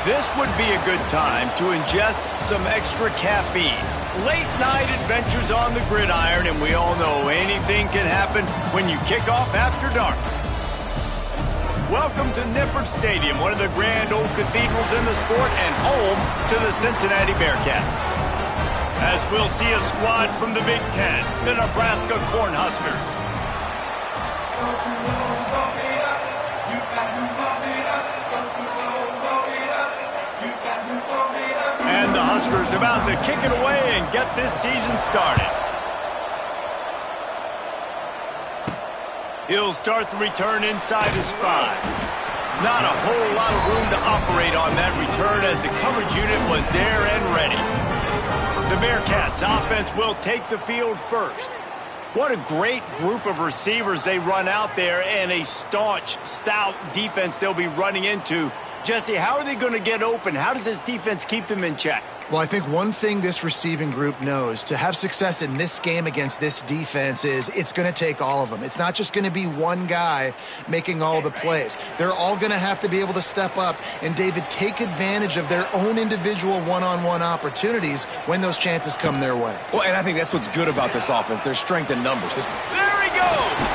This would be a good time to ingest some extra caffeine. Late night adventures on the gridiron, and we all know anything can happen when you kick off after dark. Welcome to Nippert Stadium, one of the grand old cathedrals in the sport and home to the Cincinnati Bearcats. As we'll see a squad from the Big Ten, the Nebraska Cornhuskers. And the Huskers about to kick it away and get this season started. He'll start the return inside his 5. Not a whole lot of room to operate on that return as the coverage unit was there and ready. The Bearcats offense will take the field first. What a great group of receivers they run out there, and a staunch, stout defense they'll be running into. Jesse, how are they going to get open? How does this defense keep them in check? Well, I think one thing this receiving group knows to have success in this game against this defense is it's going to take all of them. It's not just going to be one guy making all the plays. They're all going to have to be able to step up and, David, take advantage of their own individual one-on-one opportunities when those chances come their way. Well, and I think that's what's good about this offense, their strength in numbers. There he goes!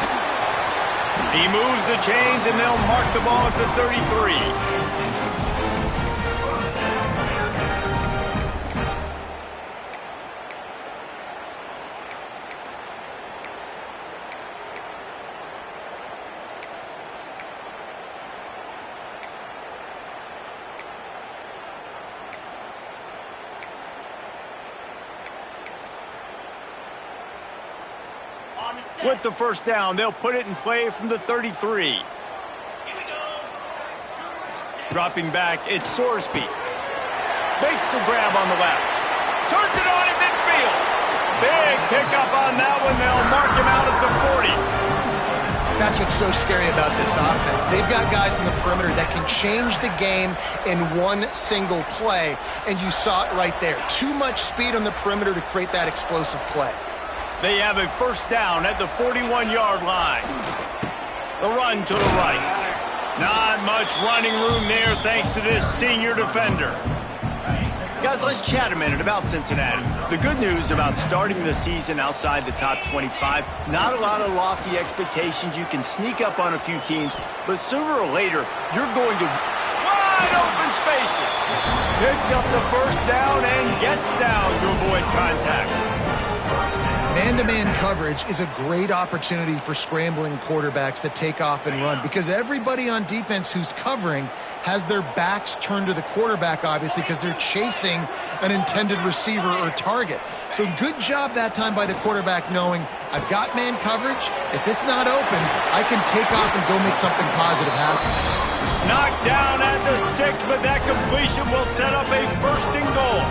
He moves the chains, and they'll mark the ball at the 33. With the first down, they'll put it in play from the 33. Dropping back, it's Sorsby. Makes the grab on the left. Turns it on at midfield. Big pickup on that one. They'll mark him out at the 40. That's what's so scary about this offense. They've got guys in the perimeter that can change the game in one single play, and you saw it right there. Too much speed on the perimeter to create that explosive play. They have a first down at the 41-yard line. The run to the right. Not much running room there thanks to this senior defender. Guys, let's chat a minute about Cincinnati. The good news about starting the season outside the top 25, not a lot of lofty expectations. You can sneak up on a few teams, but sooner or later, you're going to wide open spaces. Picks up the first down and gets down to avoid contact. Man-to-man coverage is a great opportunity for scrambling quarterbacks to take off and run because everybody on defense who's covering has their backs turned to the quarterback, obviously, because they're chasing an intended receiver or target. So good job that time by the quarterback knowing, I've got man coverage. If it's not open, I can take off and go make something positive happen. Knocked down at the 6, but that completion will set up a first and goal.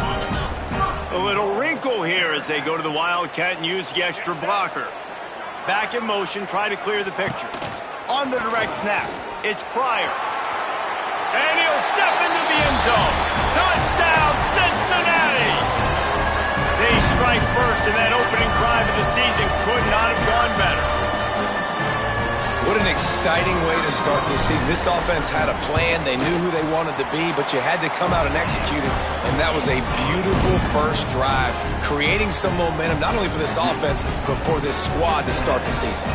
A little wrinkle here as they go to the Wildcat and use the extra blocker. Back in motion, try to clear the picture. On the direct snap, it's Pryor. And he'll step into the end zone. Touchdown, Cincinnati! They strike first, and that opening drive of the season could not have gone better. What an exciting way to start this season. This offense had a plan. They knew who they wanted to be, but you had to come out and execute it. And that was a beautiful first drive, creating some momentum, not only for this offense, but for this squad to start the season.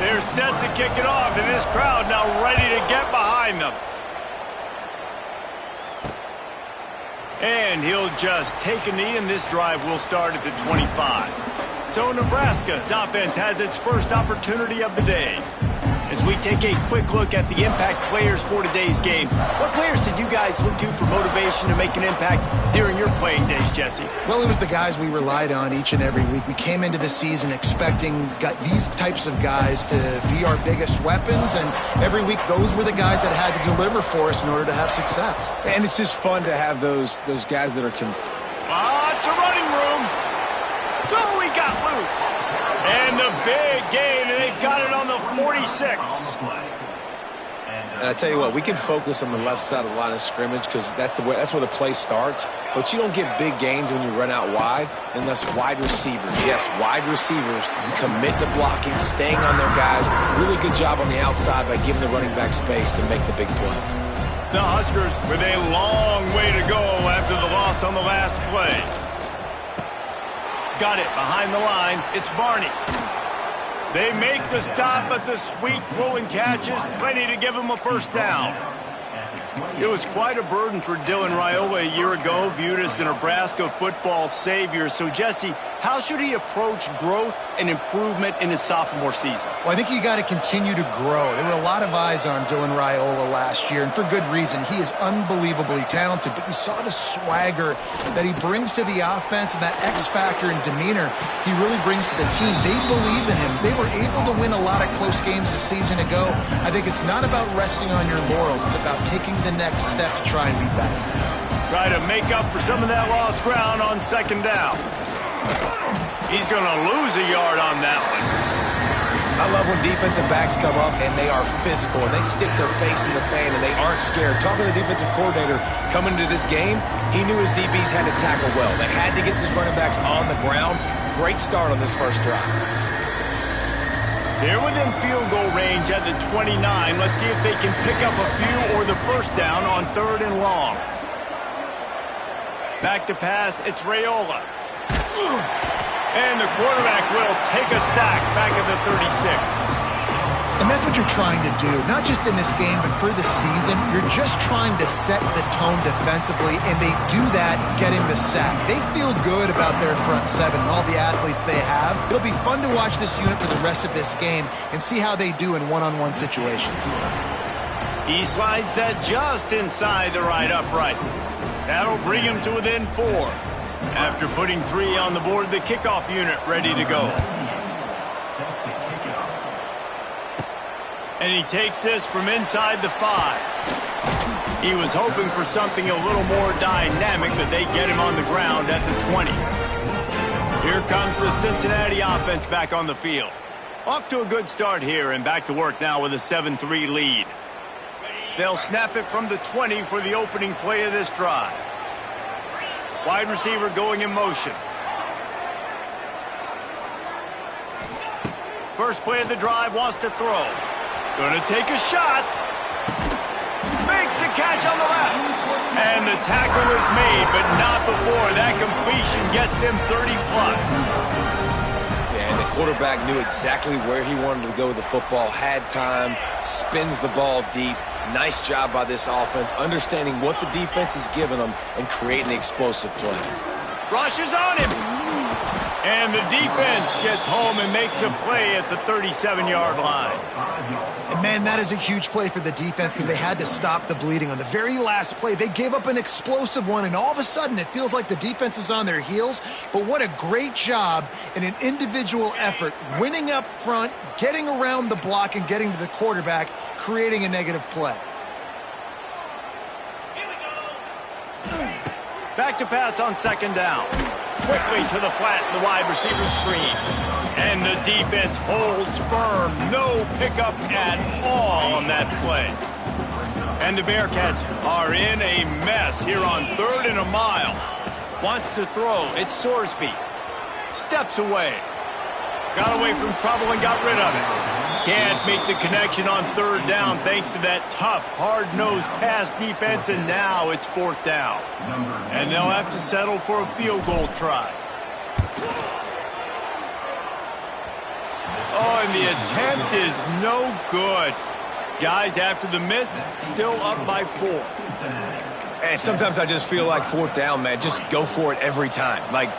They're set to kick it off, and this crowd now ready to get behind them. And he'll just take a knee, and this drive will start at the 25. So Nebraska's offense has its first opportunity of the day. As we take a quick look at the impact players for today's game, what players did you guys look to for motivation to make an impact during your playing days, Jesse? Well, it was the guys we relied on each and every week. We came into the season expecting these types of guys to be our biggest weapons, and every week those were the guys that had to deliver for us in order to have success. And it's just fun to have those guys that are it's a running room. Oh, he got loose. And the big gain, and they've got it on the 46. And I tell you what, we can focus on the left side of the line of scrimmage because that's where the play starts. But you don't get big gains when you run out wide unless wide receivers, yes, wide receivers commit to blocking, staying on their guys. Really good job on the outside by giving the running back space to make the big play. The Huskers with a long way to go after the loss on the last play. Got it behind the line. It's Barney. They make the stop, but the sweet rolling catch is plenty to give them a first down. It was quite a burden for Dylan Raiola a year ago, viewed as the Nebraska football savior. So, Jesse, how should he approach growth and improvement in his sophomore season? Well, I think you got to continue to grow. There were a lot of eyes on Dylan Raiola last year, and for good reason. He is unbelievably talented, but you saw the swagger that he brings to the offense and that X factor and demeanor he really brings to the team. They believe in him. They were able to win a lot of close games a season ago. I think it's not about resting on your laurels. It's about taking the next step to try and be better. Try to make up for some of that lost ground on second down. He's going to lose a yard on that one. I love when defensive backs come up and they are physical and they stick their face in the fan and they aren't scared. Talking to the defensive coordinator coming into this game, he knew his DBs had to tackle well. They had to get these running backs on the ground. Great start on this first drive. They're within field goal range at the 29. Let's see if they can pick up a few or the first down on 3rd and long. Back to pass, it's Raiola. And the quarterback will take a sack back at the 36. And that's what you're trying to do, not just in this game, but for the season. You're just trying to set the tone defensively, and they do that getting the sack. They feel good about their front seven and all the athletes they have. It'll be fun to watch this unit for the rest of this game and see how they do in one-on-one situations. He slides that just inside the right upright. That'll bring him to within 4. After putting 3 on the board, the kickoff unit ready to go. And he takes this from inside the 5. He was hoping for something a little more dynamic, but they get him on the ground at the 20. Here comes the Cincinnati offense back on the field. Off to a good start here and back to work now with a 7-3 lead. They'll snap it from the 20 for the opening play of this drive. Wide receiver going in motion. First play of the drive, wants to throw. Going to take a shot. Makes the catch on the left. And the tackle is made, but not before. That completion gets them 30-plus. Yeah, and the quarterback knew exactly where he wanted to go with the football, had time, spins the ball deep. Nice job by this offense, understanding what the defense is giving them and creating the explosive play. Rushes on him. And the defense gets home and makes a play at the 37-yard line. And, man, that is a huge play for the defense because they had to stop the bleeding. On the very last play, they gave up an explosive one, and all of a sudden it feels like the defense is on their heels. But what a great job in an individual effort, winning up front, getting around the block, and getting to the quarterback, creating a negative play. Back to pass on second down. Quickly to the flat, the wide receiver screen. And the defense holds firm. No pickup at all on that play. And the Bearcats are in a mess here on 3rd and a mile. Wants to throw. It's Sorsby. Steps away. Got away from trouble and got rid of it. Can't make the connection on 3rd down thanks to that tough, hard-nosed pass defense, and now it's 4th down. And they'll have to settle for a field goal try. Oh, and the attempt is no good. Guys, after the miss, still up by 4. And sometimes I just feel like 4th down, man. Just go for it every time. Like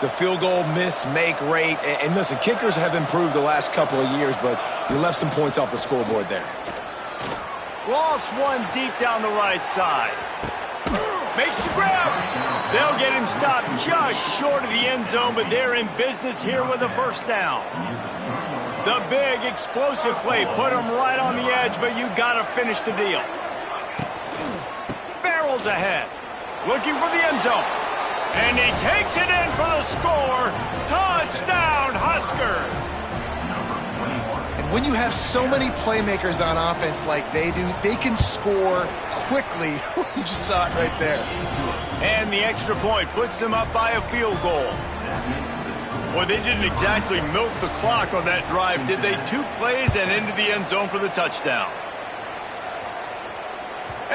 the field goal miss, make rate. And listen, kickers have improved the last couple of years, but you left some points off the scoreboard there. Lost one deep down the right side. Makes the grab. They'll get him stopped just short of the end zone, but they're in business here with a first down. The big explosive play put him right on the edge, but you got to finish the deal. Barrels ahead. Looking for the end zone. And he takes it in for the score. Touchdown, Huskers. And when you have so many playmakers on offense like they do, they can score quickly. You just saw it right there. And the extra point puts them up by a field goal. Well, they didn't exactly milk the clock on that drive, did they? 2 plays and into the end zone for the touchdown.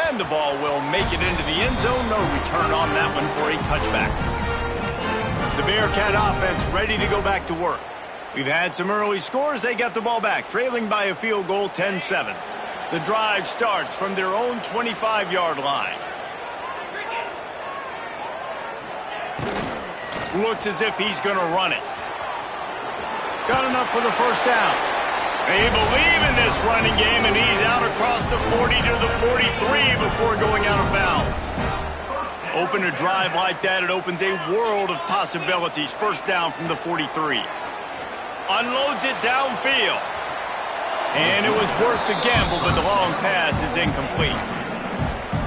And the ball will make it into the end zone. No return on that one for a touchback. The Bearcat offense ready to go back to work. We've had some early scores. They got the ball back, trailing by a field goal 10-7. The drive starts from their own 25-yard line. Looks as if he's going to run it. Got enough for the first down. They believe in this running game, and he's out across the 40 to the 43 before going out of bounds. Open a drive like that, it opens a world of possibilities. First down from the 43. Unloads it downfield. And it was worth the gamble, but the long pass is incomplete.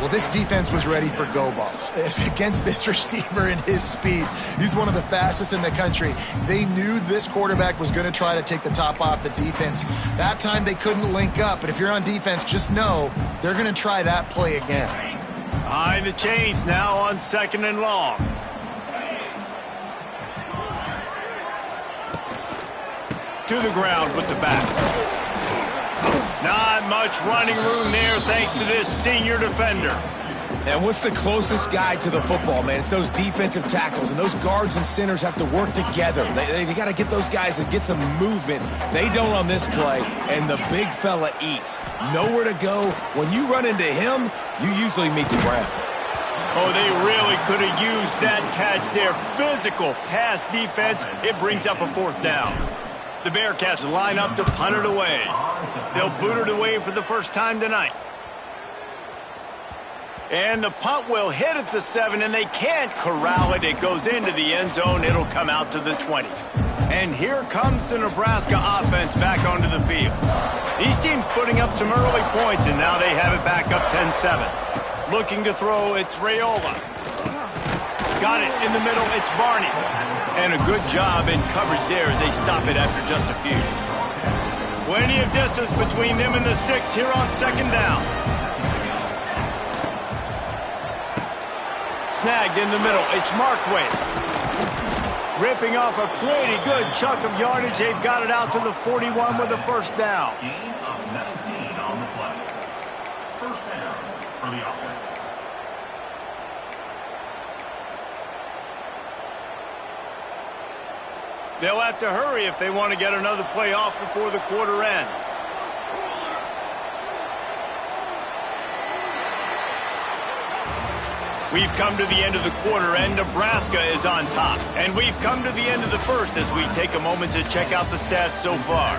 Well, this defense was ready for go balls. Against this receiver and his speed, he's one of the fastest in the country. They knew this quarterback was going to try to take the top off the defense. That time they couldn't link up, but if you're on defense, just know they're going to try that play again. Behind the chains now on 2nd and long. To the ground with the back. Not much running room there thanks to this senior defender. And what's the closest guy to the football, man? It's those defensive tackles, and those guards and centers have to work together. They got to get those guys and get some movement. They don't on this play, and the big fella eats. Nowhere to go. When you run into him, you usually meet the ground. Oh, they really could have used that catch there. Physical pass defense. It brings up a 4th down. The Bearcats line up to punt it away. They'll boot it away for the first time tonight. And the punt will hit at the 7, and they can't corral it. It goes into the end zone. It'll come out to the 20. And here comes the Nebraska offense back onto the field. These teams putting up some early points, and now they have it back up 10-7. Looking to throw, it's Raiola. Got it in the middle, it's Barney. And a good job in coverage there as they stop it after just a few. Plenty of distance between them and the sticks here on 2nd down. Snagged in the middle, it's Markway. Ripping off a pretty good chunk of yardage. They've got it out to the 41 with a first down. Gain of 19 on the play. First down for the offense. They'll have to hurry if they want to get another play off before the quarter ends. We've come to the end of the quarter, and Nebraska is on top. And we've come to the end of the first as we take a moment to check out the stats so far.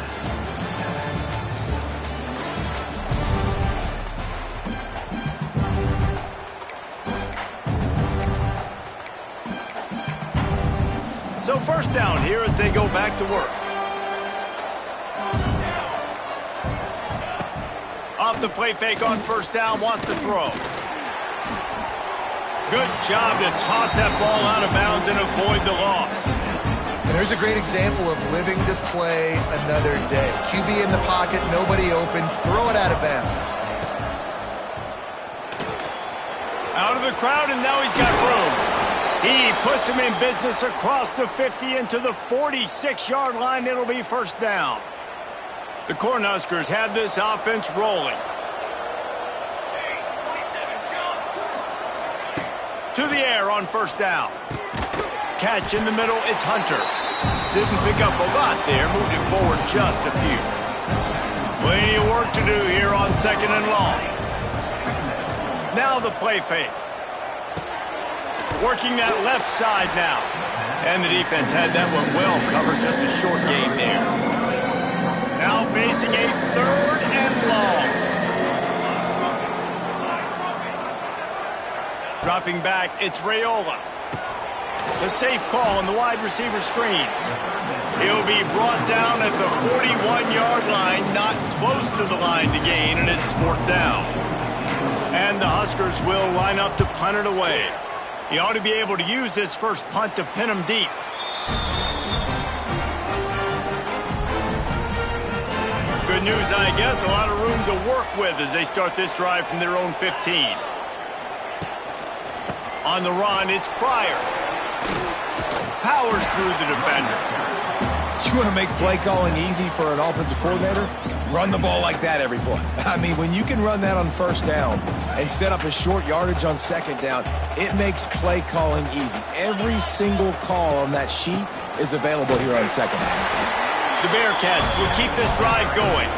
So first down here as they go back to work. Off the play fake on first down, wants to throw. Good job to toss that ball out of bounds and avoid the loss. And there's a great example of living to play another day. QB in the pocket, nobody open, throw it out of bounds. Out of the crowd, and now he's got room. He puts him in business across the 50 into the 46-yard line. It'll be first down. The Cornhuskers have this offense rolling. To the air on first down. Catch in the middle, it's Hunter. Didn't pick up a lot there, moved it forward just a few. Plenty of work to do here on 2nd and long. Now the play fake. Working that left side now. And the defense had that one well covered, just a short game there. Now facing a 3rd and long. Dropping back, it's Raiola. The safe call on the wide receiver screen. He'll be brought down at the 41-yard line, not close to the line to gain, and it's 4th down. And the Huskers will line up to punt it away. He ought to be able to use this first punt to pin him deep. Good news, I guess. A lot of room to work with as they start this drive from their own 15. On the run, it's Pryor. Powers through the defender. You want to make play calling easy for an offensive coordinator? Run the ball like that every play. I mean, when you can run that on first down and set up a short yardage on second down, it makes play calling easy. Every single call on that sheet is available here on second down. The Bearcats will keep this drive going.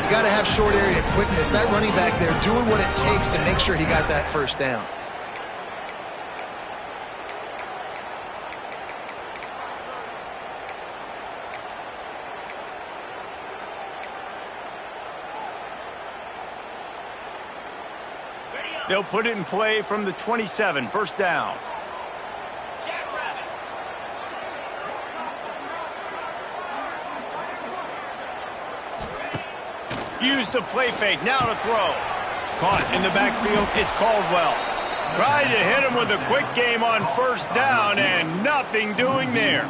You got to have short area quickness. That running back there doing what it takes to make sure he got that first down. They'll put it in play from the 27, first down. Use the play fake, now to throw. Caught in the backfield, it's Caldwell. Tried to hit him with a quick game on first down, and nothing doing there.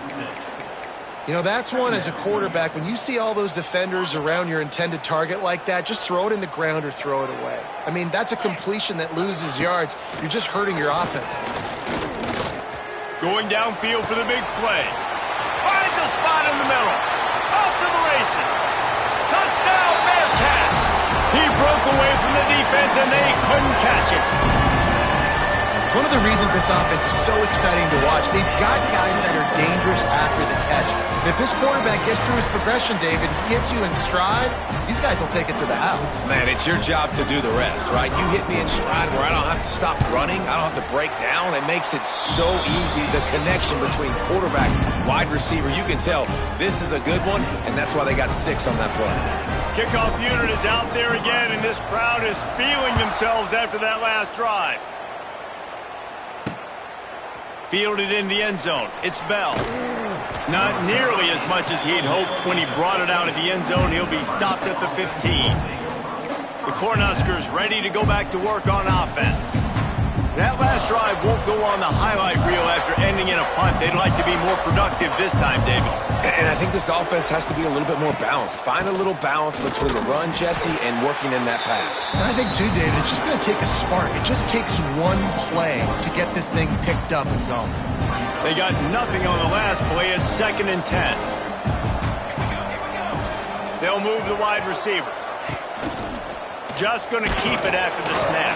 You know, that's one as a quarterback. When you see all those defenders around your intended target like that, just throw it in the ground or throw it away. I mean, that's a completion that loses yards. You're just hurting your offense. Going downfield for the big play. Finds a spot in the middle. Off to the races. Touchdown, Bearcats! He broke away from the defense, and they couldn't catch him. One of the reasons this offense is so exciting to watch, they've got guys that are dangerous after the catch. And if this quarterback gets through his progression, David, he hits you in stride, these guys will take it to the house. Man, it's your job to do the rest, right? You hit me in stride where I don't have to stop running. I don't have to break down. It makes it so easy. The connection between quarterback, wide receiver, you can tell this is a good one, and that's why they got 6 on that play. Kickoff unit is out there again, and this crowd is feeling themselves after that last drive. Fielded in the end zone. It's Bell. Not nearly as much as he'd hoped when he brought it out of the end zone. He'll be stopped at the 15. The Cornhuskers ready to go back to work on offense. That last drive won't go on the highlight reel after ending in a punt. They'd like to be more productive this time, David. And I think this offense has to be a little bit more balanced. Find a little balance between the run, Jesse, and working in that pass. And I think, too, David, it's just going to take a spark. It just takes one play to get this thing picked up and going. They got nothing on the last play. It's 2nd and 10. They'll move the wide receiver. Just going to keep it after the snap.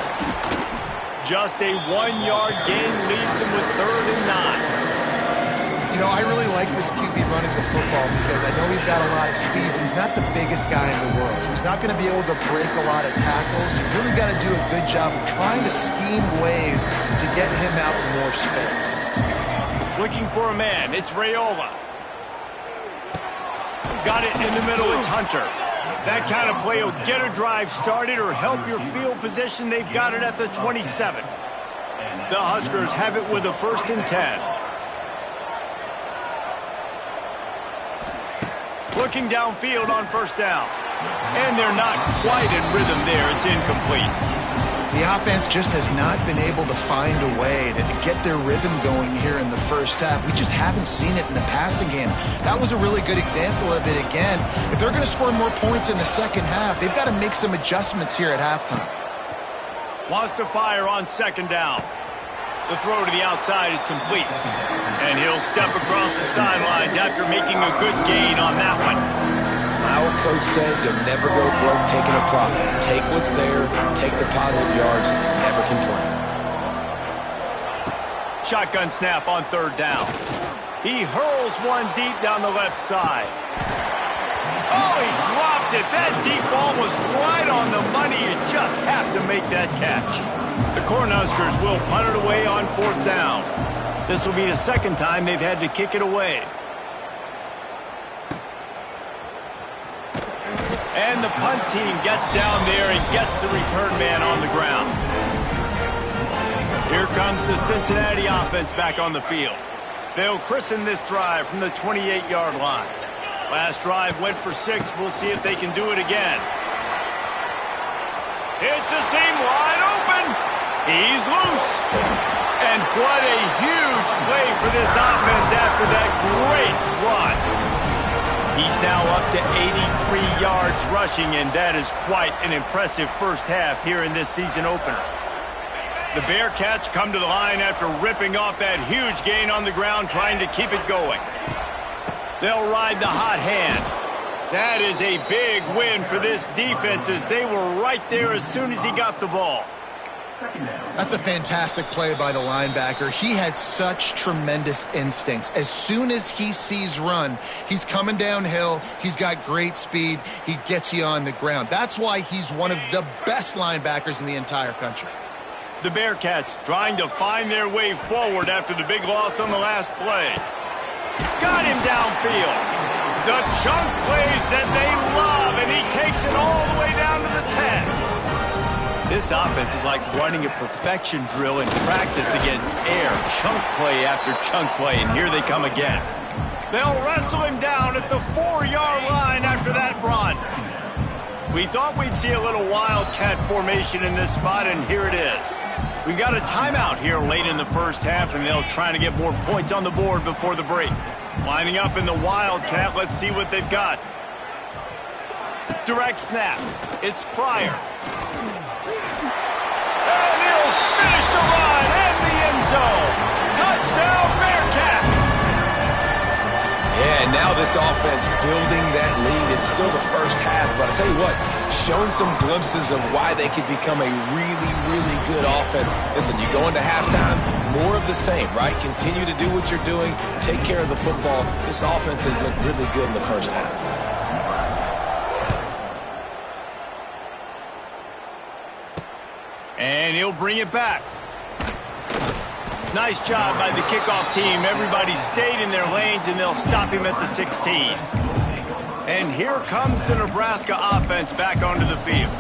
Just a 1-yard gain leaves them with 3rd and 9. You know, I really like this QB running the football because I know he's got a lot of speed, but he's not the biggest guy in the world. So he's not going to be able to break a lot of tackles. You really got to do a good job of trying to scheme ways to get him out in more space. Looking for a man. It's Raiola. Got it in the middle. It's Hunter. That kind of play will get a drive started or help your field position. They've got it at the 27. The Huskers have it with a 1st and 10. Looking downfield on first down. And they're not quite in rhythm there. It's incomplete. The offense just has not been able to find a way to get their rhythm going here in the first half. We just haven't seen it in the passing game. That was a really good example of it again. If they're going to score more points in the second half, they've got to make some adjustments here at halftime. Wants to fire on 2nd down. The throw to the outside is complete. And he'll step across the sidelines after making a good gain on that one. My old coach said you'll never go broke taking a profit. Take what's there, take the positive yards, and never complain. Shotgun snap on 3rd down. He hurls one deep down the left side. Oh, he dropped it. That deep ball was right on the money. You just have to make that catch. The Cornhuskers will punt it away on 4th down. This will be the 2nd time they've had to kick it away. And the punt team gets down there and gets the return man on the ground. Here comes the Cincinnati offense back on the field. They'll christen this drive from the 28-yard line. Last drive went for 6. We'll see if they can do it again. It's a seam wide open. He's loose. And what a huge play for this offense after that great run. He's now up to 83 yards rushing, and that is quite an impressive first half here in this season opener. The Bearcats come to the line after ripping off that huge gain on the ground, trying to keep it going. They'll ride the hot hand. That is a big win for this defense as they were right there as soon as he got the ball. That's a fantastic play by the linebacker. He has such tremendous instincts. As soon as he sees run, he's coming downhill. He's got great speed. He gets you on the ground. That's why he's one of the best linebackers in the entire country. The Bearcats trying to find their way forward after the big loss on the last play. Got him downfield. The chunk plays that they love, and he takes it all the way down to the 10. This offense is like running a perfection drill in practice against air. Chunk play after chunk play, and here they come again. They'll wrestle him down at the 4-yard line after that run. We thought we'd see a little wildcat formation in this spot, and here it is. We've got a timeout here late in the first half, and they'll try to get more points on the board before the break. Lining up in the wildcat, let's see what they've got. Direct snap. It's Pryor. And he'll finish the run in the end zone. Touchdown, Bearcats! Yeah, and now this offense building that lead. It's still the first half, but I'll tell you what, showing some glimpses of why they could become a really, really good offense. Listen, you go into halftime, more of the same, right? Continue to do what you're doing, take care of the football. This offense has looked really good in the first half. And he'll bring it back. Nice job by the kickoff team. Everybody stayed in their lanes, and they'll stop him at the 16. And here comes the Nebraska offense back onto the field.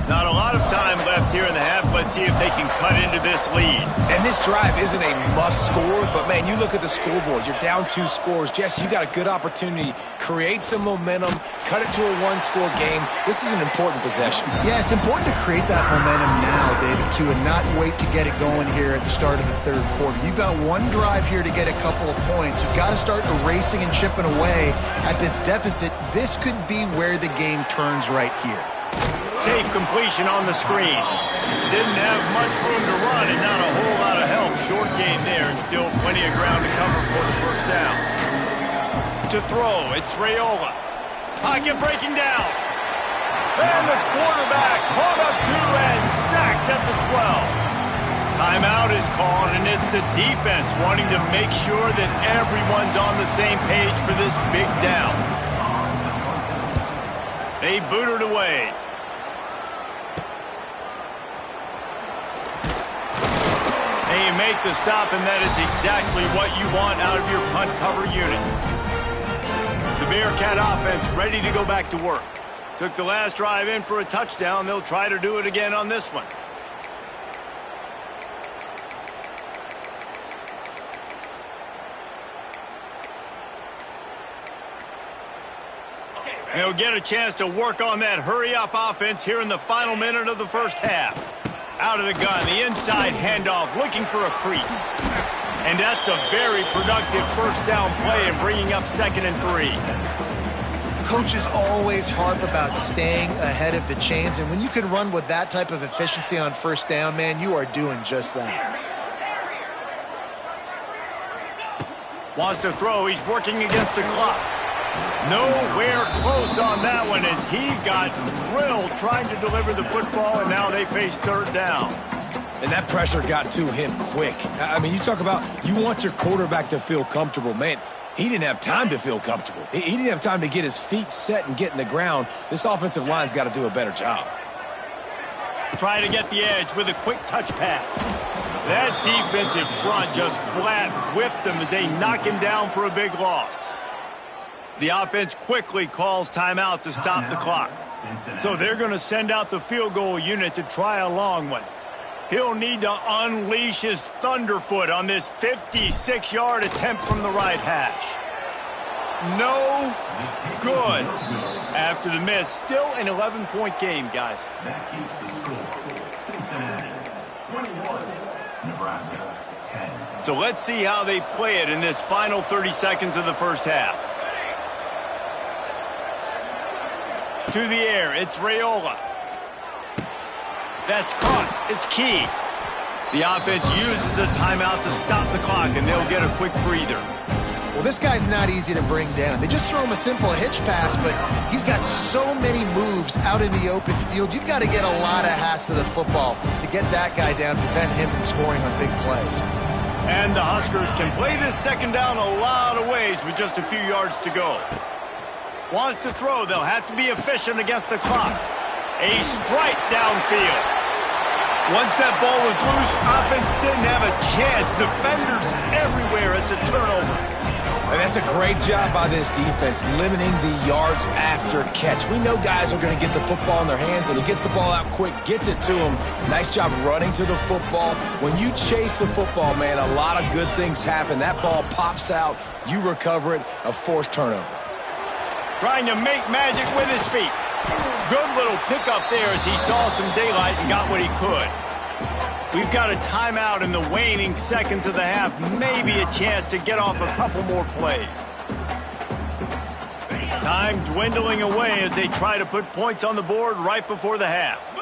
Not a lot of time left here in the half. Let's see if they can cut into this lead. And this drive isn't a must score, but, man, you look at the scoreboard. You're down 2 scores. Jesse, you got a good opportunity. Create some momentum. Cut it to a 1-score game. This is an important possession. Yeah, it's important to create that momentum now, David, too, and not wait to get it going here at the start of the third quarter. You've got one drive here to get a couple of points. You've got to start erasing and chipping away at this deficit. This could be where the game turns right here. Safe completion on the screen. Didn't have much room to run and not a whole lot of help. Short gain there and still plenty of ground to cover for the first down. To throw, it's Raiola. Pocket breaking down. And the quarterback caught up to and sacked at the 12. Timeout is called, and it's the defense wanting to make sure that everyone's on the same page for this big down. They boot it away. They make the stop, and that is exactly what you want out of your punt cover unit. The Bearcat offense ready to go back to work. Took the last drive in for a touchdown. They'll try to do it again on this one. They'll get a chance to work on that hurry-up offense here in the final minute of the first half. Out of the gun, the inside handoff, looking for a crease. And that's a very productive first down play and bringing up 2nd and 3. Coaches always harp about staying ahead of the chains, and when you can run with that type of efficiency on first down, man, you are doing just that. Wants to throw. He's working against the clock. Nowhere close on that one as he got thrilled trying to deliver the football, and now they face 3rd down. And that pressure got to him quick. I mean, you talk about you want your quarterback to feel comfortable. Man, he didn't have time to feel comfortable. He didn't have time to get his feet set and get in the ground. This offensive line's got to do a better job. Try to get the edge with a quick touch pass. That defensive front just flat whipped them as they knock him down for a big loss. The offense quickly calls timeout to stop the clock. So they're going to send out the field goal unit to try a long one. He'll need to unleash his thunderfoot on this 56-yard attempt from the right hash. No good. After the miss, still an 11-point game, guys. That keeps the score. Cincinnati 21, Nebraska 10. So let's see how they play it in this final 30 seconds of the first half. To the air, it's Raiola. That's caught. It's key. The offense uses a timeout to stop the clock, and they'll get a quick breather. Well, this guy's not easy to bring down. They just throw him a simple hitch pass, but he's got so many moves out in the open field. You've got to get a lot of hats to the football to get that guy down, prevent him from scoring on big plays. And the Huskers can play this second down a lot of ways with just a few yards to go. Wants to throw, they'll have to be efficient against the clock. A strike downfield. Once that ball was loose, offense didn't have a chance. Defenders everywhere. It's a turnover. And that's a great job by this defense, limiting the yards after catch. We know guys are going to get the football in their hands, and he gets the ball out quick, gets it to him. Nice job running to the football. When you chase the football, man, a lot of good things happen. That ball pops out, you recover it, a forced turnover. Trying to make magic with his feet. Good little pickup there as he saw some daylight and got what he could. We've got a timeout in the waning seconds of the half. Maybe a chance to get off a couple more plays. Time dwindling away as they try to put points on the board right before the half.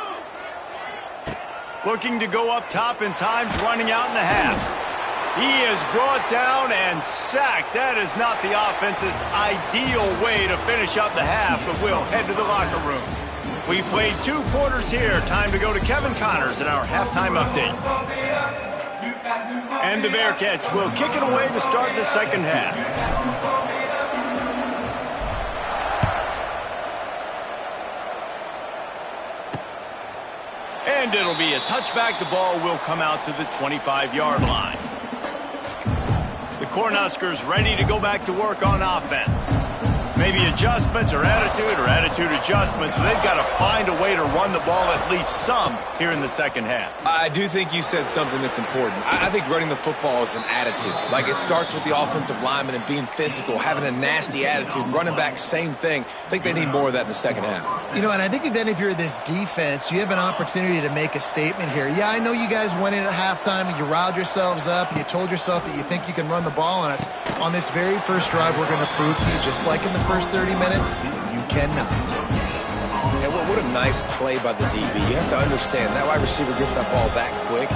Looking to go up top, and time's running out in the half. He is brought down and sacked. That is not the offense's ideal way to finish up the half, but we'll head to the locker room. We played 2 quarters here. Time to go to Kevin Connors in our halftime update. And the Bearcats will kick it away to start the second half. And it'll be a touchback. The ball will come out to the 25-yard line. The Cornhuskers ready to go back to work on offense. Maybe adjustments or attitude adjustments. They've got to find a way to run the ball at least some here in the second half. I do think you said something that's important. I think running the football is an attitude. Like, it starts with the offensive lineman and being physical, having a nasty attitude. Running back, same thing. I think they need more of that in the second half. You know, and I think then if you're this defense, you have an opportunity to make a statement here. Yeah, I know you guys went in at halftime and you riled yourselves up and you told yourself that you think you can run the ball on us. On this very first drive, we're going to prove to you, just like in the first 30 minutes, you cannot. And what a nice play by the DB. You have to understand, that wide receiver gets that ball that quick.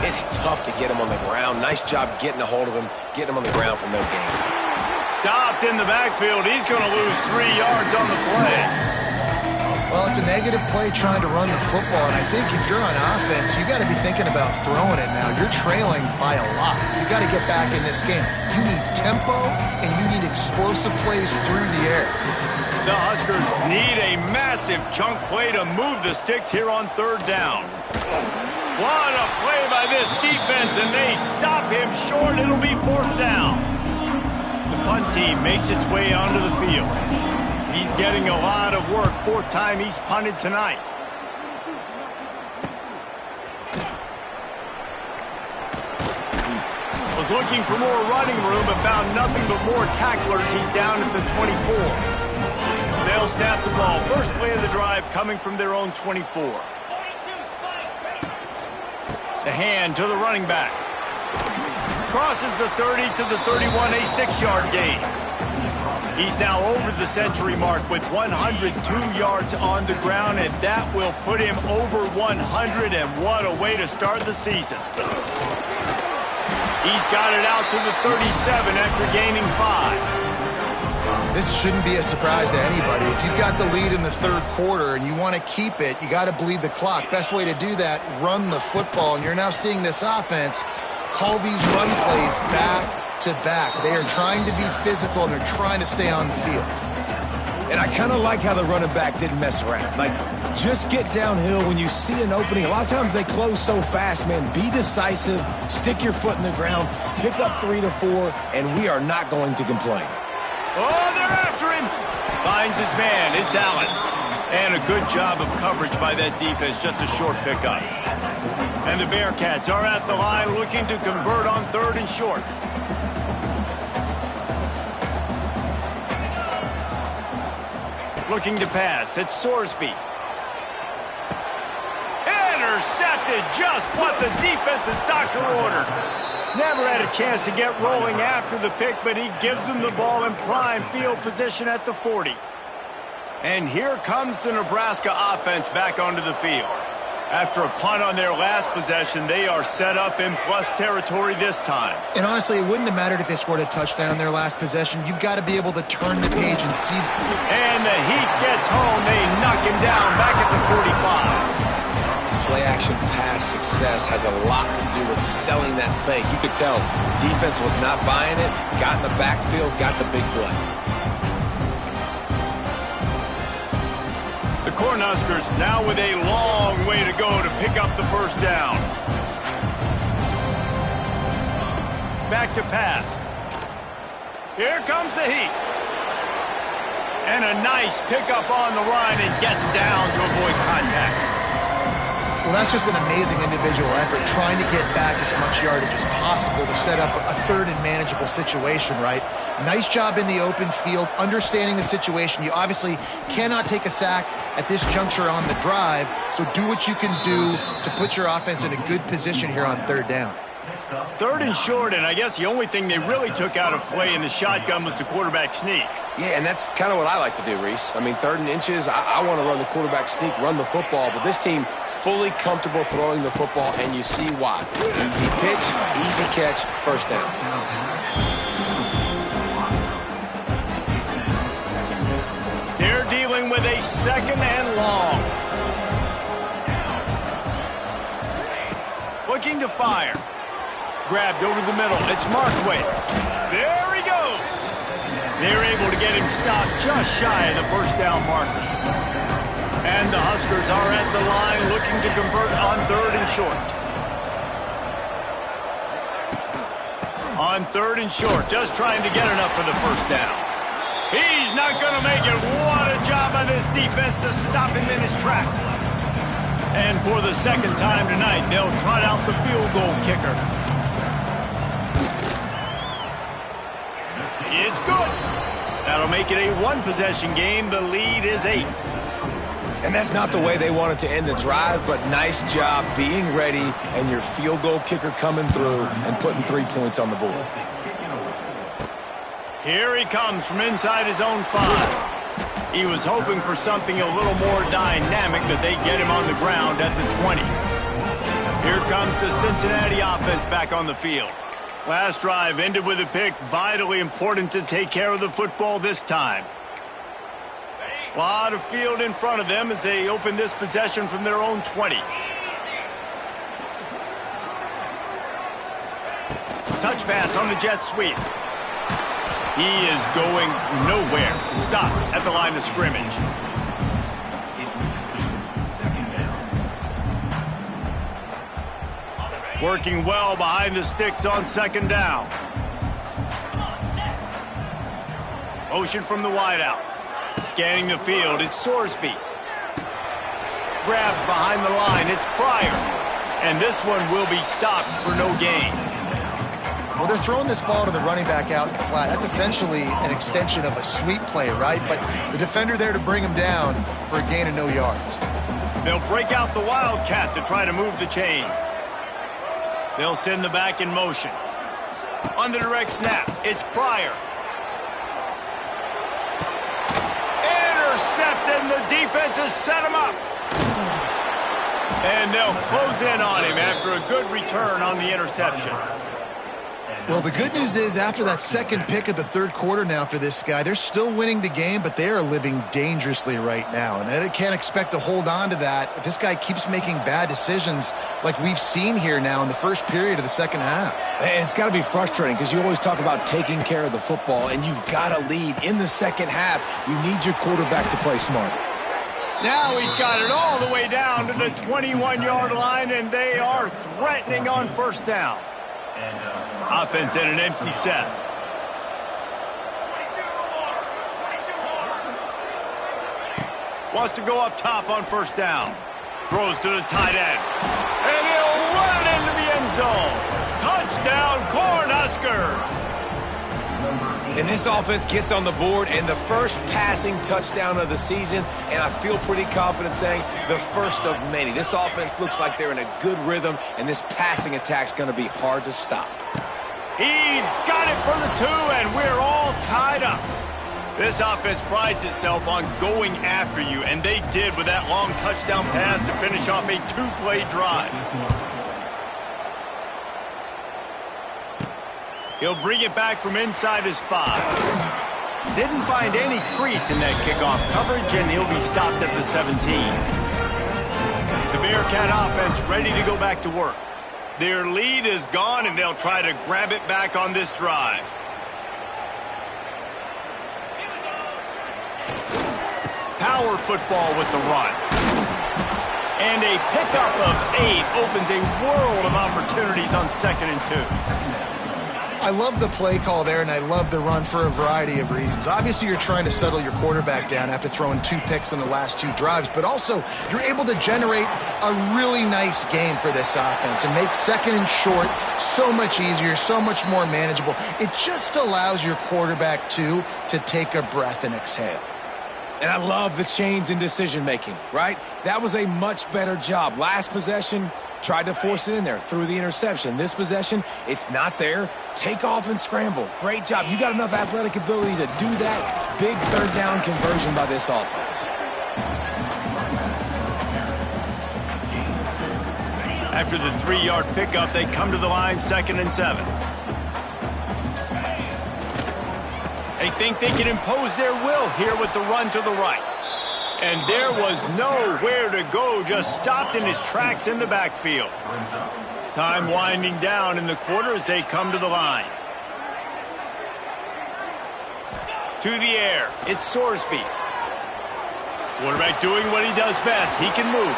It's tough to get him on the ground. Nice job getting a hold of him, getting him on the ground for no gain. Stopped in the backfield. He's going to lose 3 yards on the play. Well, it's a negative play trying to run the football, and I think if you're on offense, you got to be thinking about throwing it now. You're trailing by a lot. You got to get back in this game. You need tempo, and you need explosive plays through the air. The Huskers need a massive chunk play to move the sticks here on third down. What a play by this defense, and they stop him short. It'll be fourth down. The punt team makes its way onto the field. He's getting a lot of work. 4th time he's punted tonight. Was looking for more running room, but found nothing but more tacklers. He's down at the 24. They'll snap the ball. First play of the drive coming from their own 24. The hand to the running back. Crosses the 30 to the 31, a 6-yard gain. He's now over the century mark with 102 yards on the ground, and that will put him over 100, and what a way to start the season. He's got it out to the 37 after gaining 5. This shouldn't be a surprise to anybody. If you've got the lead in the third quarter and you want to keep it, you got to bleed the clock. Best way to do that, run the football. And you're now seeing this offense call these run plays back to back. They are trying to be physical, and they're trying to stay on the field. And I kind of like how the running back didn't mess around. Like, just get downhill when you see an opening. A lot of times they close so fast, man. Be decisive, stick your foot in the ground, pick up 3 to 4, and we are not going to complain. Oh, they're after him. Finds his man. It's Allen. And a good job of coverage by that defense. Just a short pickup. And the Bearcats are at the line looking to convert on 3rd and short. Looking to pass. It's Sorsby. Intercepted, just what the defense's doctor ordered. Never had a chance to get rolling after the pick, but he gives them the ball in prime field position at the 40. And here comes the Nebraska offense back onto the field. After a punt on their last possession, they are set up in plus territory this time. And honestly, it wouldn't have mattered if they scored a touchdown their last possession. You've got to be able to turn the page and see. And the Heat gets home. They knock him down back at the 45. Play-action pass success has a lot to do with selling that fake. You could tell defense was not buying it, got in the backfield, got the big play. The Cornhuskers now with a long way to go to pick up the first down. Back to pass. Here comes the Heat. And a nice pickup on the line and gets down to avoid contact. Well, that's just an amazing individual effort, trying to get back as much yardage as possible to set up a third and manageable situation, right? Nice job in the open field, understanding the situation. You obviously cannot take a sack at this juncture on the drive, so do what you can do to put your offense in a good position here on third down. Third and short, and I guess the only thing they really took out of play in the shotgun was the quarterback sneak. Yeah, and that's kind of what I like to do, Reese. I mean, third and inches, I want to run the quarterback sneak, run the football, but this team fully comfortable throwing the football, and you see why. Easy pitch, easy catch, first down. They're dealing with a second and long. Looking to fire. Grabbed over the middle. It's Markway. There he goes. They're able to get him stopped just shy of the first down marker. And the Huskers are at the line looking to convert on third and short. On third and short, just trying to get enough for the first down. He's not going to make it. What a job by this defense to stop him in his tracks. And for the second time tonight, they'll trot out the field goal kicker. It's good. That'll make it a one-possession game. The lead is 8. And that's not the way they wanted to end the drive, but nice job being ready and your field goal kicker coming through and putting 3 points on the board. Here he comes from inside his own 5. He was hoping for something a little more dynamic, that they get him on the ground at the 20. Here comes the Cincinnati offense back on the field. Last drive ended with a pick. Vitally important to take care of the football this time. A lot of field in front of them as they open this possession from their own 20. Touch pass on the jet sweep. He is going nowhere. Stop at the line of scrimmage. Working well behind the sticks on second down. Motion from the wideout. Scanning the field, it's Sorsby. Grabbed behind the line, it's Pryor. And this one will be stopped for no gain. Well, they're throwing this ball to the running back out in the flat. That's essentially an extension of a sweep play, right? But the defender there to bring him down for a gain of no yards. They'll break out the Wildcat to try to move the chains. They'll send the back in motion. On the direct snap, it's Pryor. Intercepted, the defense has set him up. And they'll close in on him after a good return on the interception. Well, the good news is after that second pick of the third quarter now for this guy, they're still winning the game, but they are living dangerously right now. And they can't expect to hold on to that if this guy keeps making bad decisions like we've seen here now in the first period of the second half. And it's got to be frustrating because you always talk about taking care of the football, and you've got to lead in the second half. You need your quarterback to play smart. Now he's got it all the way down to the 21-yard line, and they are threatening on first down. Offense in an empty set. Wants to go up top on first down. Throws to the tight end. And he'll run it into the end zone. Touchdown, Cornhuskers! And this offense gets on the board, and the first passing touchdown of the season, and I feel pretty confident saying the first of many. This offense looks like they're in a good rhythm, and this passing attack's going to be hard to stop. He's got it for the 2, and we're all tied up. This offense prides itself on going after you, and they did with that long touchdown pass to finish off a two-play drive. He'll bring it back from inside his 5. Didn't find any crease in that kickoff coverage, and he'll be stopped at the 17. The Bearcat offense ready to go back to work. Their lead is gone, and they'll try to grab it back on this drive. Power football with the run. And a pickup of 8 opens a world of opportunities on 2nd and 2. I love the play call there, and I love the run for a variety of reasons. Obviously, you're trying to settle your quarterback down after throwing 2 picks in the last 2 drives, but also you're able to generate a really nice game for this offense and make 2nd and short so much easier, so much more manageable. It just allows your quarterback, too, to take a breath and exhale. And I love the change in decision-making, right? That was a much better job. Last possession, tried to force it in there, threw the interception. This possession, it's not there. Take off and scramble. Great job. You got enough athletic ability to do that. Big 3rd down conversion by this offense. After the 3-yard pickup, they come to the line 2nd and 7. They think they can impose their will here with the run to the right. And there was nowhere to go, just stopped in his tracks in the backfield. Time winding down in the quarter as they come to the line. To the air, it's Sorsby. Quarterback doing what he does best. He can move.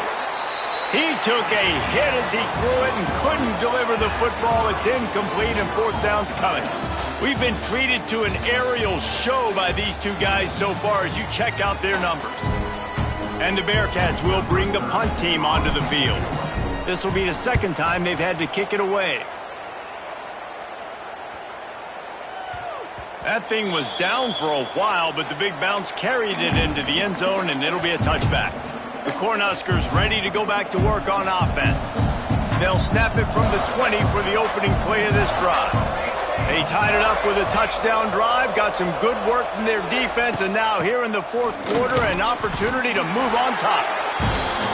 He took a hit as he threw it and couldn't deliver the football. It's incomplete and 4th down's coming. We've been treated to an aerial show by these 2 guys so far as you check out their numbers. And the Bearcats will bring the punt team onto the field. This will be the 2nd time they've had to kick it away. That thing was down for a while, but the big bounce carried it into the end zone, and it'll be a touchback. The Cornhuskers ready to go back to work on offense. They'll snap it from the 20 for the opening play of this drive. They tied it up with a touchdown drive, got some good work from their defense, and now here in the 4th quarter, an opportunity to move on top.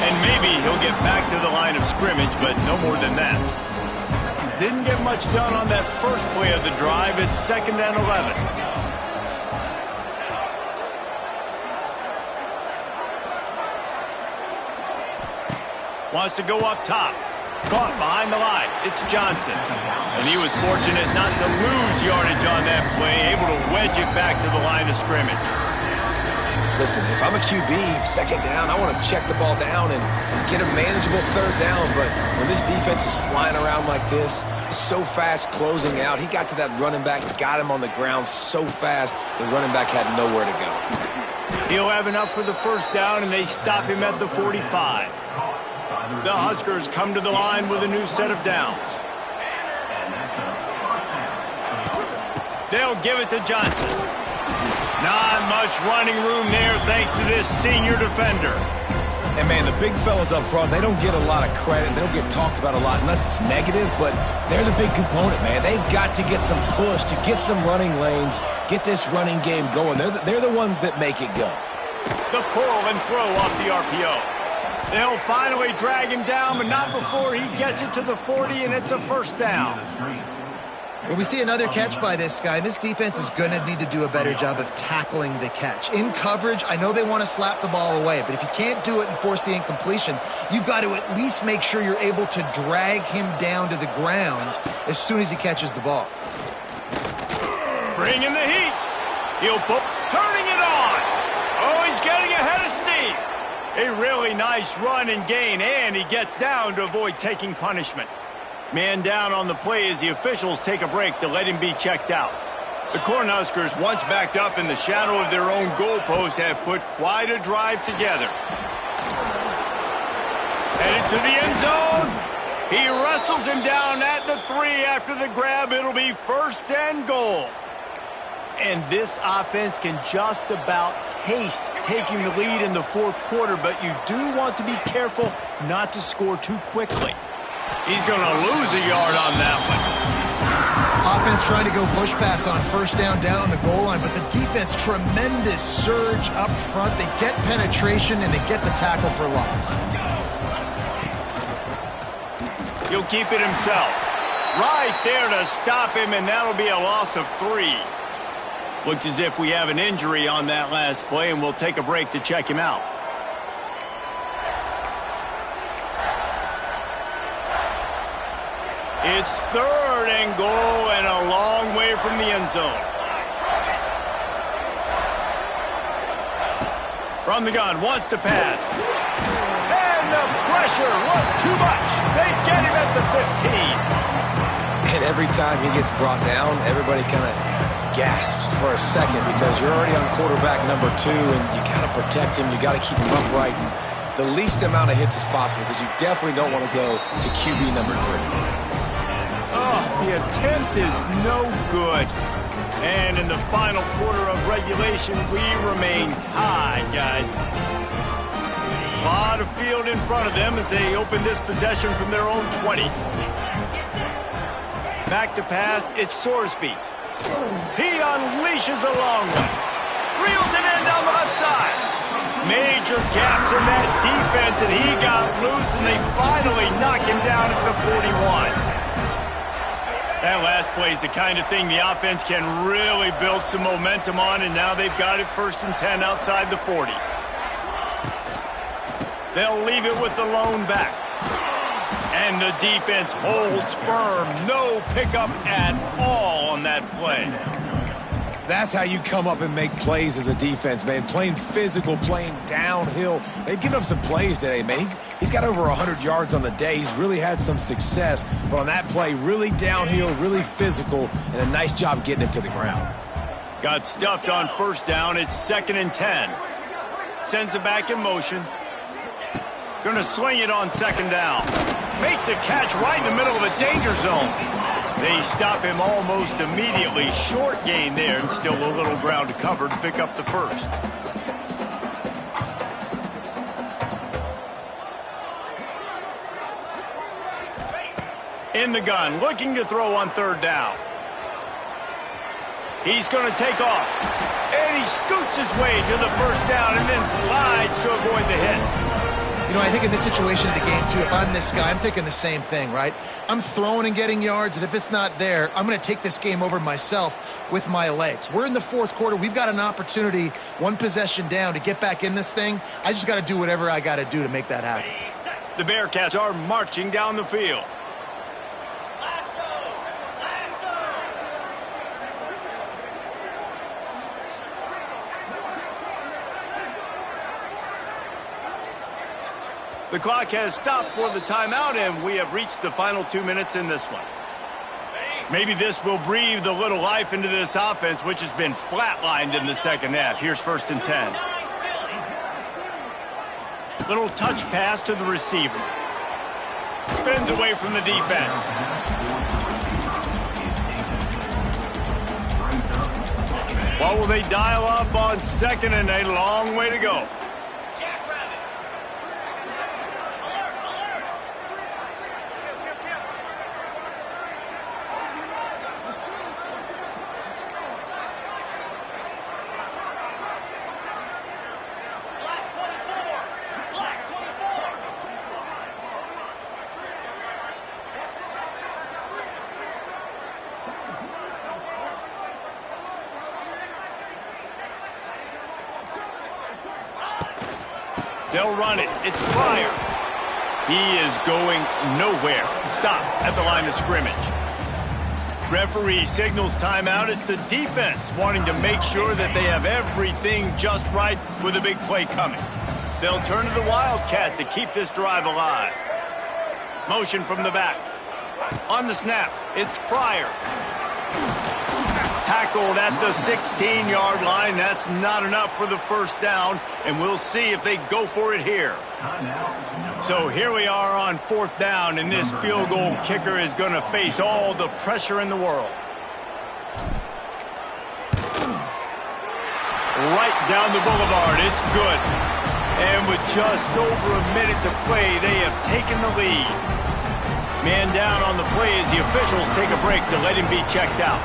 And maybe he'll get back to the line of scrimmage, but no more than that. Didn't get much done on that first play of the drive. It's 2nd and 11. Wants to go up top. Caught behind the line. It's Johnson. And he was fortunate not to lose yardage on that play, able to wedge it back to the line of scrimmage. Listen, if I'm a QB, 2nd down, I want to check the ball down and get a manageable 3rd down. But when this defense is flying around like this, so fast closing out, he got to that running back, got him on the ground so fast, the running back had nowhere to go. He'll have enough for the 1st down, and they stop him at the 45. The Huskers come to the line with a new set of downs. They'll give it to Johnson. Not much running room there thanks to this senior defender. And, man, the big fellas up front, they don't get a lot of credit. They don't get talked about a lot unless it's negative, but they're the big component, man. They've got to get some push, to get some running lanes, get this running game going. They're the ones that make it go. The pull and throw off the RPO. They'll finally drag him down, but not before he gets it to the 40, and it's a 1st down. Well, we see another catch by this guy. This defense is going to need to do a better job of tackling the catch. In coverage, I know they want to slap the ball away, but if you can't do it and force the incompletion, you've got to at least make sure you're able to drag him down to the ground as soon as he catches the ball. Bringing the heat. He'll put, turning it on. Oh, he's getting ahead of steam. A really nice run and gain, and he gets down to avoid taking punishment. Man down on the play as the officials take a break to let him be checked out. The Cornhuskers, once backed up in the shadow of their own goalpost, have put quite a drive together. Headed to the end zone. He wrestles him down at the 3 after the grab. It'll be 1st and goal. And this offense can just about taste taking the lead in the 4th quarter, but you do want to be careful not to score too quickly. He's going to lose a yard on that one. Offense trying to go push pass on first down on the goal line, but the defense, tremendous surge up front. They get penetration and they get the tackle for loss. He'll keep it himself. Right there to stop him, and that'll be a loss of 3. Looks as if we have an injury on that last play, and we'll take a break to check him out. It's 3rd and goal and a long way from the end zone. From the gun, wants to pass. And the pressure was too much. They get him at the 15. And every time he gets brought down, everybody kind of gasps for a second because you're already on quarterback number 2 and you got to protect him. You got to keep him upright. And the least amount of hits as possible because you definitely don't want to go to QB number 3. Oh, the attempt is no good. And in the final quarter of regulation, we remain tied, guys. A lot of field in front of them as they open this possession from their own 20. Back to pass, it's Sorsby. He unleashes a long one. Reels it in down the left side. Major gaps in that defense, and he got loose, and they finally knock him down at the 41. That last play is the kind of thing the offense can really build some momentum on, and now they've got it 1st and 10 outside the 40. They'll leave it with the lone back. And the defense holds firm. No pickup at all on that play. That's how you come up and make plays as a defense, man. Playing physical, playing downhill. They've given up some plays today, man. He's got over 100 yards on the day. He's really had some success. But on that play, really downhill, really physical, and a nice job getting it to the ground. Got stuffed on first down. It's 2nd and 10. Sends it back in motion. Gonna swing it on 2nd down. Makes a catch right in the middle of a danger zone. They stop him almost immediately. Short gain there, and still a little ground to cover to pick up the 1st. In the gun, looking to throw on 3rd down. He's going to take off. And he scoots his way to the 1st down and then slides to avoid the hit. You know, I think in this situation of the game, too, if I'm this guy, I'm thinking the same thing, right? I'm throwing and getting yards, and if it's not there, I'm going to take this game over myself with my legs. We're in the 4th quarter. We've got an opportunity, 1 possession down, to get back in this thing. I just got to do whatever I got to do to make that happen. The Bearcats are marching down the field. The clock has stopped for the timeout, and we have reached the final 2 minutes in this one. Maybe this will breathe a little life into this offense, which has been flatlined in the 2nd half. Here's 1st and 10. Little touch pass to the receiver. Spins away from the defense. What will they dial up on 2nd and a long way to go? They'll run it. It's Pryor. He is going nowhere. Stop at the line of scrimmage. Referee signals timeout. It's the defense wanting to make sure that they have everything just right with a big play coming. They'll turn to the Wildcat to keep this drive alive. Motion from the back. On the snap, it's Pryor. Tackled at the 16-yard line. That's not enough for the 1st down, and we'll see if they go for it here. So here we are on 4th down, and this field goal kicker is going to face all the pressure in the world. Right down the boulevard. It's good. And with just over a minute to play, they have taken the lead. Man down on the play as the officials take a break to let him be checked out.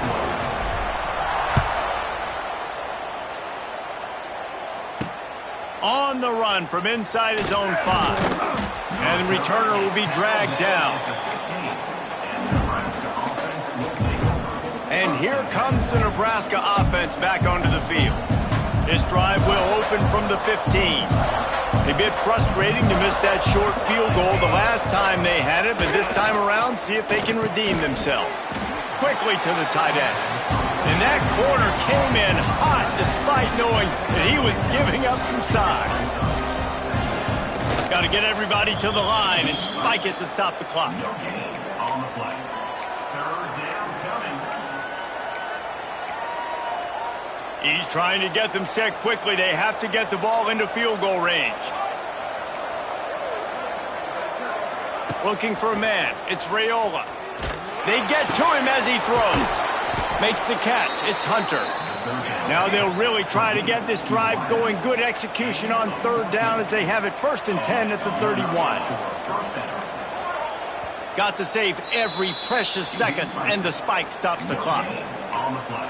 On the run from inside his own 5. And the returner will be dragged down. And here comes the Nebraska offense back onto the field. This drive will open from the 15. A bit frustrating to miss that short field goal the last time they had it, but this time around, see if they can redeem themselves. Quickly to the tight end. And that corner came in hot despite knowing that he was giving up some size. Got to get everybody to the line and spike it to stop the clock. No gain on the play. Third down coming. He's trying to get them set quickly. They have to get the ball into field goal range. Looking for a man. It's Raiola. They get to him as he throws. Makes the catch. It's Hunter. Now they'll really try to get this drive going. Good execution on third down as they have it 1st and 10 at the 31. Got to save every precious second, and the spike stops the clock. On the play.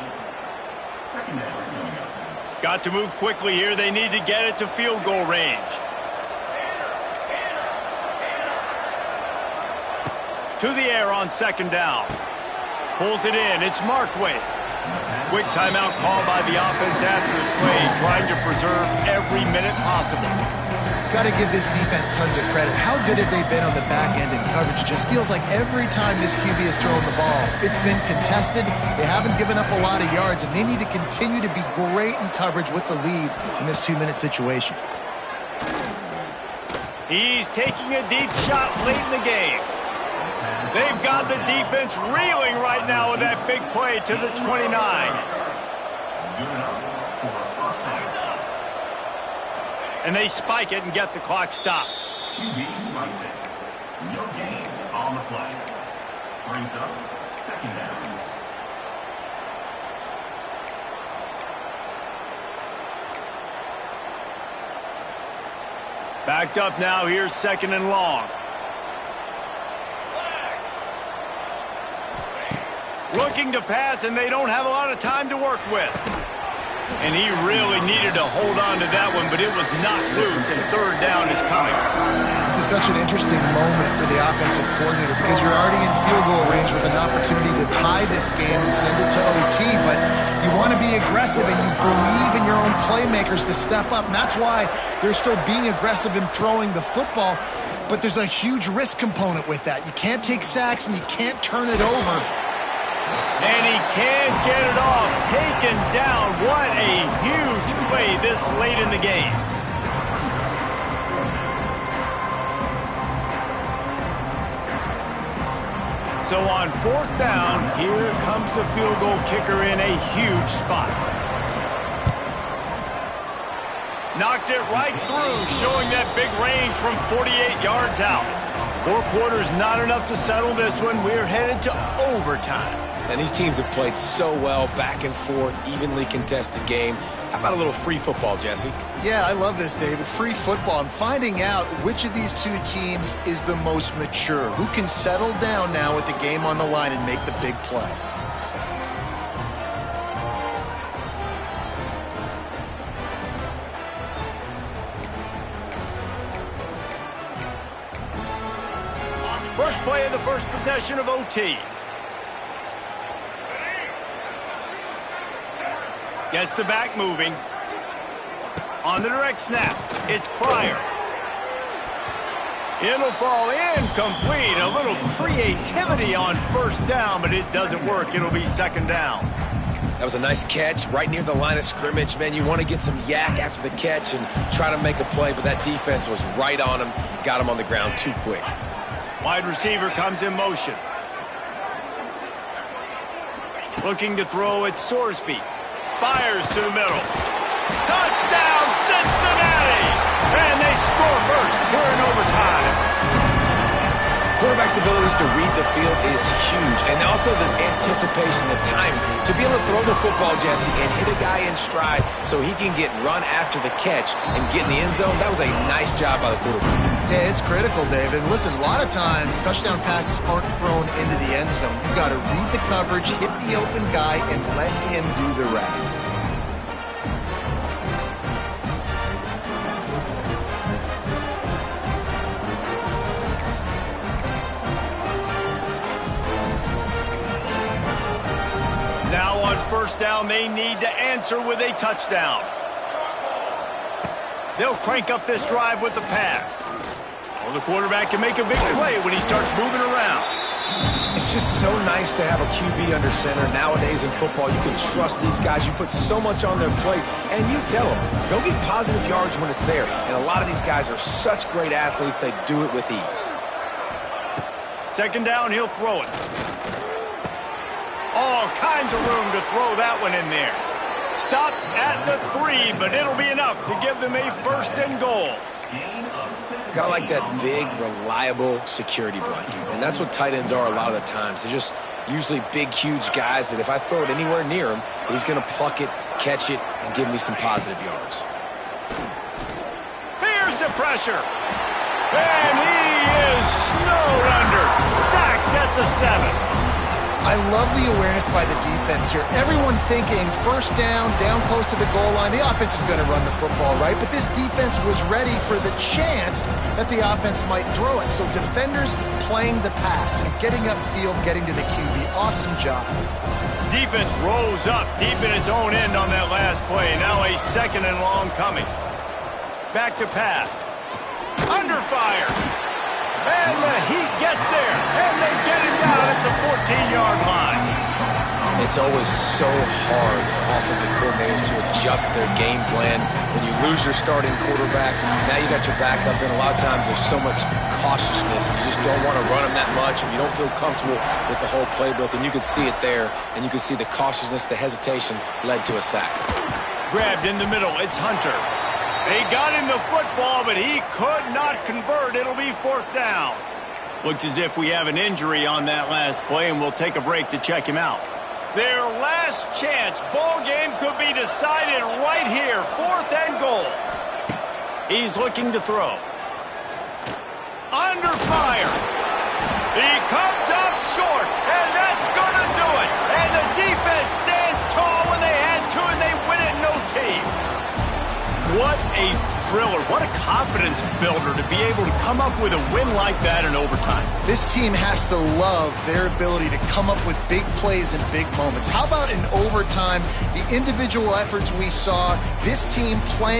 Second down. Got to move quickly here. They need to get it to field goal range. To the air on 2nd down. Pulls it in. It's Markway. Quick timeout call by the offense after the play, trying to preserve every minute possible. Got to give this defense tons of credit. How good have they been on the back end in coverage? Just feels like every time this QB has thrown the ball, it's been contested. They haven't given up a lot of yards, and they need to continue to be great in coverage with the lead in this 2-minute situation. He's taking a deep shot late in the game. They've got the defense reeling right now with that big play to the 29. And they spike it and get the clock stopped. QB spikes it. No gain on the play. Brings up 2nd down. Backed up now. Here's 2nd and long. Looking to pass, and they don't have a lot of time to work with. And he really needed to hold on to that one, but it was knocked loose, and 3rd down is coming. This is such an interesting moment for the offensive coordinator because you're already in field goal range with an opportunity to tie this game and send it to OT, but you want to be aggressive and you believe in your own playmakers to step up, and that's why they're still being aggressive in throwing the football, but there's a huge risk component with that. You can't take sacks and you can't turn it over. And he can't get it off. Taken down. What a huge play this late in the game. So on 4th down, here comes the field goal kicker in a huge spot. Knocked it right through, showing that big range from 48 yards out. 4 quarters, not enough to settle this one. We're headed to overtime. And these teams have played so well, back and forth, evenly contested game. How about a little free football, Jesse? Yeah, I love this, David. Free football. I'm finding out which of these two teams is the most mature, who can settle down now with the game on the line and make the big play. First play of the first possession of OT. Gets the back moving. On the direct snap, it's Pryor. It'll fall incomplete. A little creativity on 1st down, but it doesn't work. It'll be 2nd down. That was a nice catch right near the line of scrimmage. Man, you want to get some yak after the catch and try to make a play, but that defense was right on him. Got him on the ground too quick. Wide receiver comes in motion. Looking to throw at Sorsby. Fires to the middle. Touchdown, Cincinnati! And they score first here in overtime. Quarterback flexibility to read the field is huge. And also the anticipation, the timing. To be able to throw the football, Jesse, and hit a guy in stride so he can get run after the catch and get in the end zone, that was a nice job by the quarterback. Yeah, it's critical, David. Listen, a lot of times touchdown passes aren't thrown into the end zone. You've got to read the coverage, hit the open guy, and let him do the rest. Now on first down, they need to answer with a touchdown. They'll crank up this drive with the pass. Well, the quarterback can make a big play when he starts moving around. It's just so nice to have a QB under center. Nowadays in football, you can trust these guys. You put so much on their plate, and you tell them, go get positive yards when it's there. And a lot of these guys are such great athletes, they do it with ease. Second down, he'll throw it. All kinds of room to throw that one in there. Stopped at the 3, but it'll be enough to give them a first and goal. Got like that big, reliable security blanket. And that's what tight ends are a lot of the times. They're just usually big, huge guys that if I throw it anywhere near him, he's going to pluck it, catch it, and give me some positive yards. Here's the pressure. And he is snowed under. Sacked at the 7. I love the awareness by the defense here. Everyone thinking first down close to the goal line. The offense is going to run the football, right? But this defense was ready for the chance that the offense might throw it. So defenders playing the pass and getting upfield, getting to the QB. Awesome job. Defense rose up deep in its own end on that last play. Now a second and long coming. Back to pass. Under fire. And the Heat gets there, and they get him down at the 14-yard line. It's always so hard for offensive coordinators to adjust their game plan. When you lose your starting quarterback, now you got your backup in. A lot of times there's so much cautiousness, and you just don't want to run them that much, or you don't feel comfortable with the whole playbook, and you can see it there, and you can see the cautiousness, the hesitation led to a sack. Grabbed in the middle, it's Hunter. They got him the football, but he could not convert. It'll be fourth down. Looks as if we have an injury on that last play, and we'll take a break to check him out. Their last chance. Ball game could be decided right here. Fourth and goal. He's looking to throw. Under fire. He comes up short, and that's going to do it. And the defense stands tall when they had to, and they win it in OT. What a thriller. What a confidence builder to be able to come up with a win like that in overtime. This team has to love their ability to come up with big plays and big moments. How about in overtime, the individual efforts we saw, this team playing